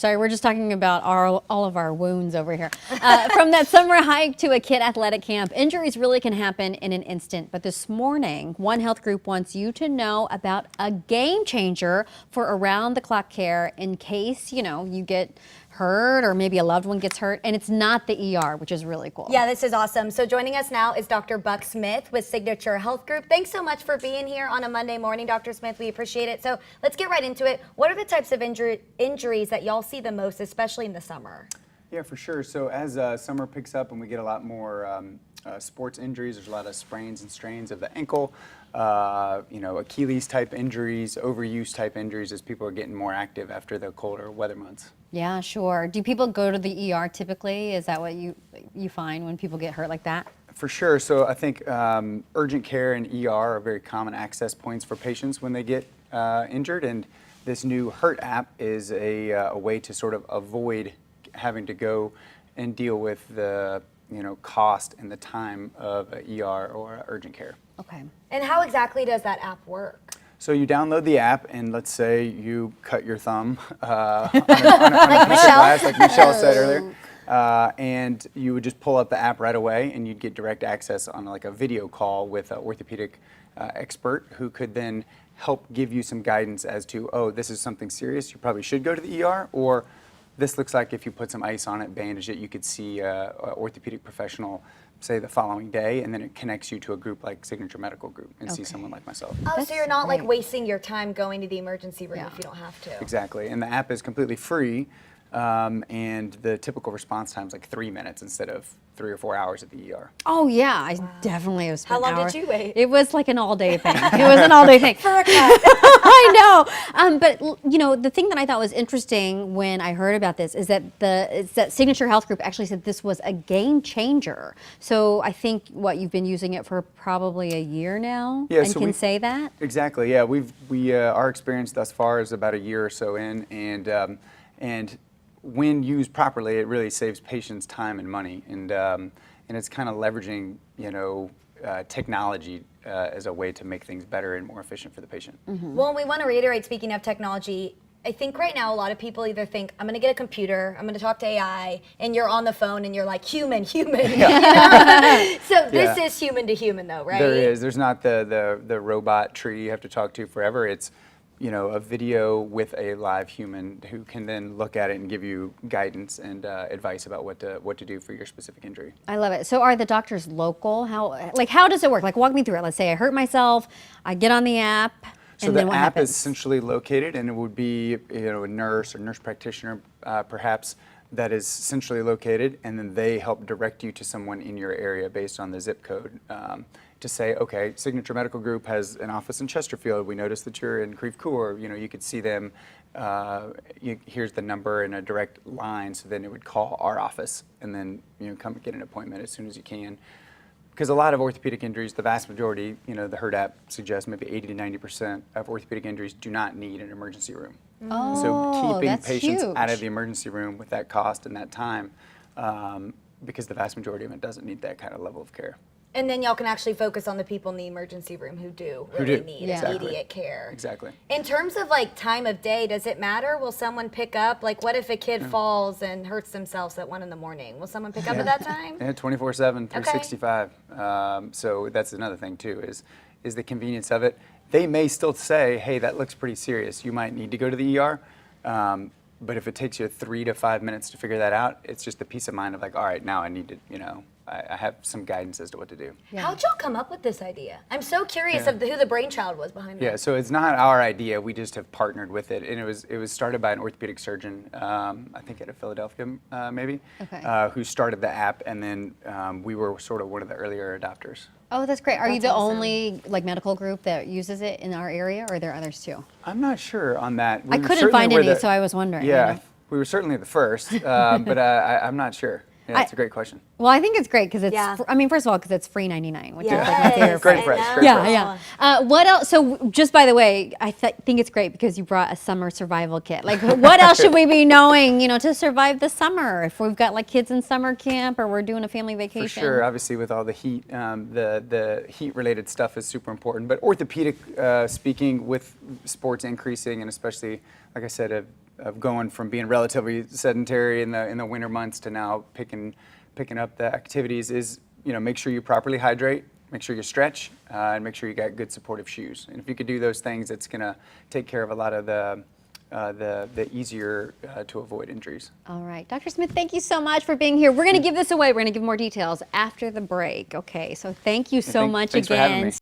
Sorry, we're just talking about all of our wounds over here. From that summer hike to a kid athletic camp, injuries really can happen in an instant. But this morning, One Health Group wants you to know about a game changer for around-the-clock care in case, you get hurt or maybe a loved one gets hurt, and it's not the ER, which is really cool. Yeah, this is awesome. So joining us now is Dr. Buck Smith with Signature Health Group. Thanks so much for being here on a Monday morning, Dr. Smith. We appreciate it. So let's get right into it. What are the types of injuries that y'all see the most, especially in the summer? Yeah, for sure. So as summer picks up and we get a lot more sports injuries, there's a lot of sprains and strains of the ankle, Achilles type injuries, overuse type injuries as people are getting more active after the colder weather months. Yeah, sure. Do people go to the ER typically? Is that what you find when people get hurt like that? For sure. So I think urgent care and ER are very common access points for patients when they get injured, and this new Hurt app is a way to sort of avoid having to go and deal with the cost and the time of a ER or urgent care. Okay. And how exactly does that app work? So you download the app, and let's say you cut your thumb on a piece of glass, like Michelle said earlier, and you would just pull up the app right away, and you'd get direct access on like a video call with an orthopedic expert who could then help give you some guidance as to, oh, this is something serious, you probably should go to the ER, or this looks like if you put some ice on it, bandage it, you could see an orthopedic professional, say, the following day, and then it connects you to a group like Signature Medical Group and see someone like myself. Oh, so you're not like wasting your time going to the emergency room if you don't have to. Exactly, and the app is completely free, and the typical response time is like 3 minutes instead of 3 or 4 hours at the ER. Oh yeah, I definitely have spent How long did you wait? It was like an all-day thing. It was an all-day thing. For a cut. I know, but the thing that I thought was interesting when I heard about this is that that Signature Health Group actually said this was a game changer. So I think you've been using it for probably a year now, and so can say that. Exactly. Yeah, our experience thus far is about a year or so in, and when used properly, it really saves patients time and money, and it's kind of leveraging technology as a way to make things better and more efficient for the patient. Mm-hmm. Well, and we want to reiterate, speaking of technology, I think right now a lot of people either think, I'm going to get a computer, I'm going to talk to AI, and you're on the phone and you're like, human. Yeah. So this is human to human though, right? There is. There's not the robot tree you have to talk to forever. It's a video with a live human who can then look at it and give you guidance and advice about what to do for your specific injury. I love it. So are the doctors local? How does it work? Like, walk me through it. Let's say I hurt myself, I get on the app, and then what happens? So the app is centrally located, and it would be a nurse or nurse practitioner perhaps that is centrally located, and then they help direct you to someone in your area based on the zip code. To say, okay, Signature Medical Group has an office in Chesterfield. We noticed that you're in Creve Coeur. You could see them. Here's the number and a direct line. So then it would call our office, and then come get an appointment as soon as you can. Because a lot of orthopedic injuries, the vast majority, the Hurt app suggests maybe 80 to 90% of orthopedic injuries do not need an emergency room. Oh, so keeping that's patients huge. out of the emergency room with that cost and that time, because the vast majority of it doesn't need that kind of level of care. And then y'all can actually focus on the people in the emergency room who really need immediate care. Exactly. In terms of like time of day, does it matter? Will someone pick up? Like, what if a kid falls and hurts themselves at 1 a.m? Will someone pick up at that time? Yeah, 24/7, 365. So that's another thing too, is the convenience of it. They may still say, hey, that looks pretty serious. You might need to go to the ER. But if it takes you 3 to 5 minutes to figure that out, it's just the peace of mind of like, all right, now I need to, I have some guidance as to what to do. Yeah. How'd y'all come up with this idea? I'm so curious of who the brainchild was behind it. Yeah, so it's not our idea. We just have partnered with it, and it was started by an orthopedic surgeon, I think out of Philadelphia, maybe, who started the app, and then we were sort of one of the earlier adopters. Oh, that's great. Are you the awesome. only medical group that uses it in our area, or are there others too? I'm not sure on that. I couldn't find any, so I was wondering. Yeah, we were certainly the first, but I'm not sure. Yeah, that's a great question. Well, I think it's great because it's, first of all, because it's free 99, which is like my favorite Great price. price. Yeah. What else? So just by the way, I think it's great because you brought a summer survival kit. Like, what else should we be knowing, to survive the summer? If we've got like kids in summer camp or we're doing a family vacation. For sure. Obviously, with all the heat, the heat-related stuff is super important. But orthopedic speaking, with sports increasing, and especially, like I said, of going from being relatively sedentary in the winter months to now picking up the activities is, make sure you properly hydrate, make sure you stretch, and make sure you got good supportive shoes. And if you could do those things, it's going to take care of a lot of the easier to avoid injuries. All right, Dr. Smith, thank you so much for being here. We're going to give this away. We're going to give more details after the break. Okay, so thank you so much Thanks for having again. me.